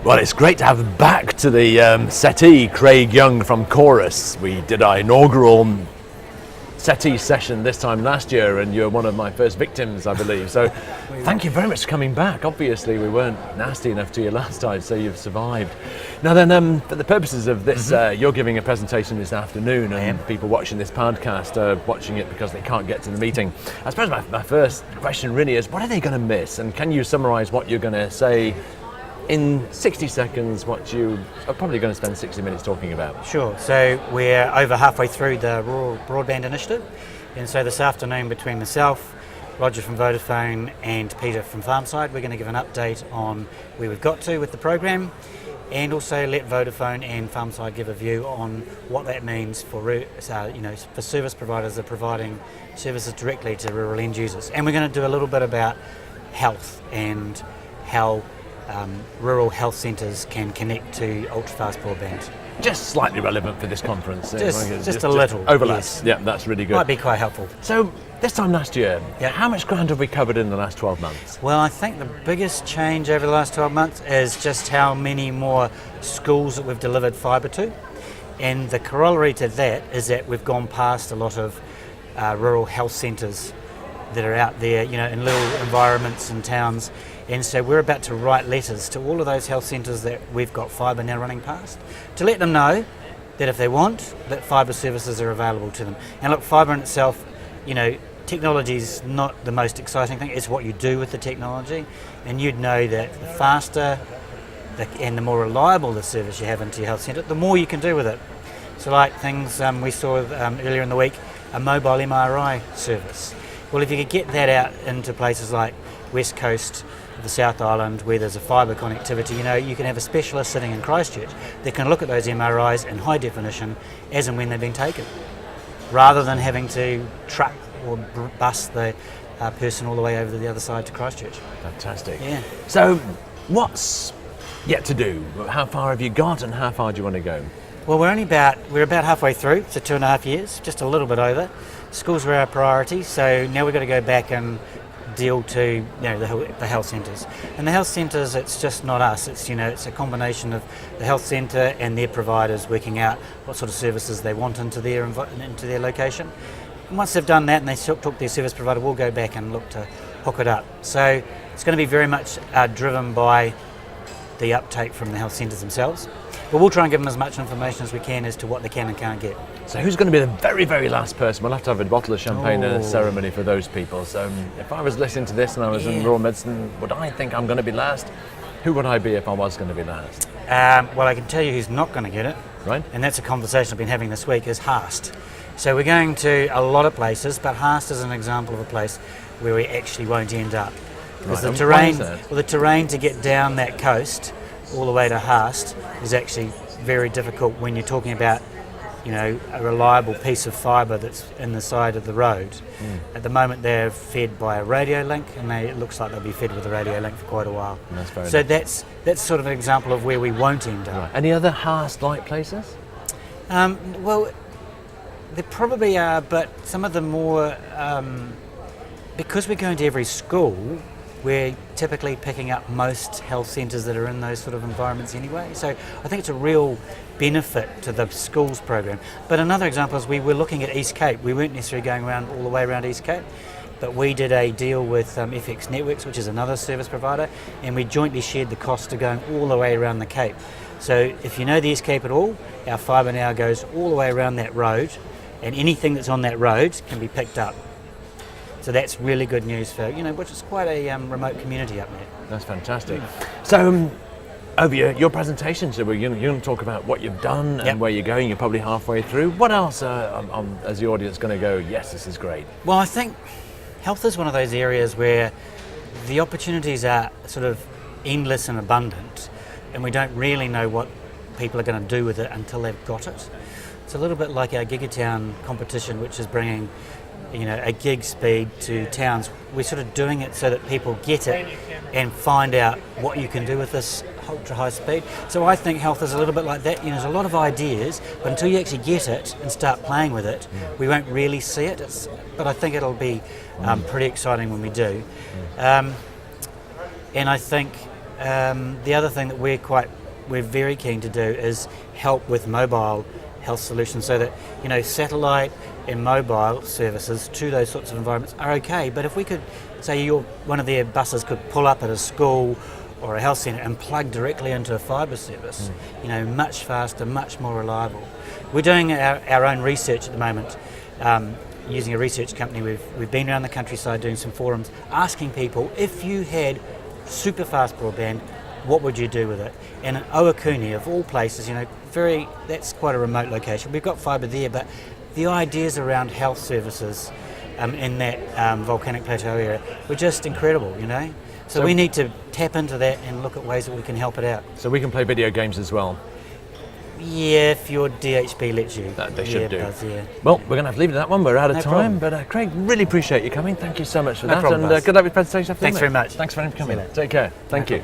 Well, it's great to have back to the settee Craig Young from Chorus. We did our inaugural settee session this time last year, and you're one of my first victims, I believe. So thank you very much for coming back. Obviously, we weren't nasty enough to you last time, so you've survived. Now then, for the purposes of this, you're giving a presentation this afternoon, and people watching this podcast are watching it because they can't get to the meeting. I suppose my first question really is, what are they going to miss? And can you summarise what you're going to say in 60 seconds, what you are probably going to spend 60 minutes talking about? Sure. So we're over halfway through the Rural Broadband Initiative, and so this afternoon between myself, Roger from Vodafone and Peter from Farmside, we're going to give an update on where we've got to with the program, and also let Vodafone and Farmside give a view on what that means for for service providers that are providing services directly to rural end users. And we're going to do a little bit about health and how rural health centres can connect to ultra-fast broadband. Just slightly relevant for this conference. Just a little. Overlaps. Yes. Yeah, that's really good. Might be quite helpful. So, this time last year, how much ground have we covered in the last 12 months? Well, I think the biggest change over the last 12 months is just how many more schools that we've delivered fibre to. And the corollary to that is that we've gone past a lot of rural health centres that are out there, in little environments and towns. And so we're about to write letters to all of those health centres that we've got fibre now running past, to let them know that if they want, that fibre services are available to them. And look, fibre in itself, technology is not the most exciting thing, it's what you do with the technology. And you'd know that the faster and the more reliable the service you have into your health centre, the more you can do with it. So like things we saw earlier in the week, a mobile MRI service. Well, if you could get that out into places like West Coast, the South Island, where there's a fibre connectivity, you can have a specialist sitting in Christchurch that can look at those MRIs in high definition as and when they've been taken, rather than having to truck or bus the person all the way over to the other side to Christchurch. Fantastic. Yeah. So, what's yet to do? How far have you got, and how far do you want to go? Well, we're about halfway through, so 2.5 years, just a little bit over. Schools were our priority, so now we've got to go back and deal to the health centres. And the health centres, it's just not us. It's it's a combination of the health centre and their providers working out what sort of services they want into their location. And once they've done that and they talk to their service provider, we'll go back and look to hook it up. So it's going to be very much driven by the uptake from the health centres themselves. But we'll try and give them as much information as we can as to what they can and can't get. So who's going to be the very, very last person? We'll have to have a bottle of champagne and a ceremony for those people. So if I was listening to this and I was in rural medicine, would I think I'm going to be last? Who would I be if I was going to be last? Well, I can tell you who's not going to get it. Right. And that's a conversation I've been having this week, is Haast. So we're going to a lot of places, but Haast is an example of a place where we actually won't end up. Because the terrain to get down that coast all the way to Haast is actually very difficult when you're talking about a reliable piece of fibre that's in the side of the road. At the moment they're fed by a radio link, and it looks like they'll be fed with a radio link for quite a while. That's sort of an example of where we won't end up. Right. Any other Haast-like places? Well, there probably are, but some of the more, because we're going to every school, we're typically picking up most health centres that are in those sort of environments anyway. So I think it's a real benefit to the schools program. But another example is we were looking at East Cape. We weren't necessarily going around all the way around East Cape, but we did a deal with FX Networks, which is another service provider, and we jointly shared the cost of going all the way around the Cape. So if you know the East Cape at all, our fibre now goes all the way around that road, and anything that's on that road can be picked up. So that's really good news for, which is quite a remote community up there. That's fantastic. So, over your presentation, so you're going to talk about what you've done and where you're going. You're probably halfway through. What else is the audience going to go, yes, this is great? Well, I think health is one of those areas where the opportunities are sort of endless and abundant, and we don't really know what people are going to do with it until they've got it. It's a little bit like our Gigatown competition, which is bringing a gig speed to towns. We're sort of doing it so that people get it and find out what you can do with this ultra high speed. So I think health is a little bit like that. There's a lot of ideas, but until you actually get it and start playing with it, we won't really see it. But I think it'll be pretty exciting when we do. And I think the other thing that we're very keen to do is help with mobile health solutions, so that satellite and mobile services to those sorts of environments are okay. But if we could say one of their buses could pull up at a school or a health centre and plug directly into a fibre service, much faster, much more reliable. We're doing our own research at the moment, using a research company. We've been around the countryside doing some forums, asking people, if you had super fast broadband, what would you do with it? And in Owakuni, of all places, that's quite a remote location. We've got fibre there, but the ideas around health services in that volcanic plateau area were just incredible, So we need to tap into that and look at ways that we can help it out. So we can play video games as well. Yeah, if your DHB lets you. That they should do. Does, yeah. Well, we're going to have to leave it at that one. We're out of No time. problem. But Craig, really appreciate you coming. Thank you so much for No that. problem, And Buzz. good luck with the presentation. Thanks very much. Thanks for coming. See you later. Take care. Thank you.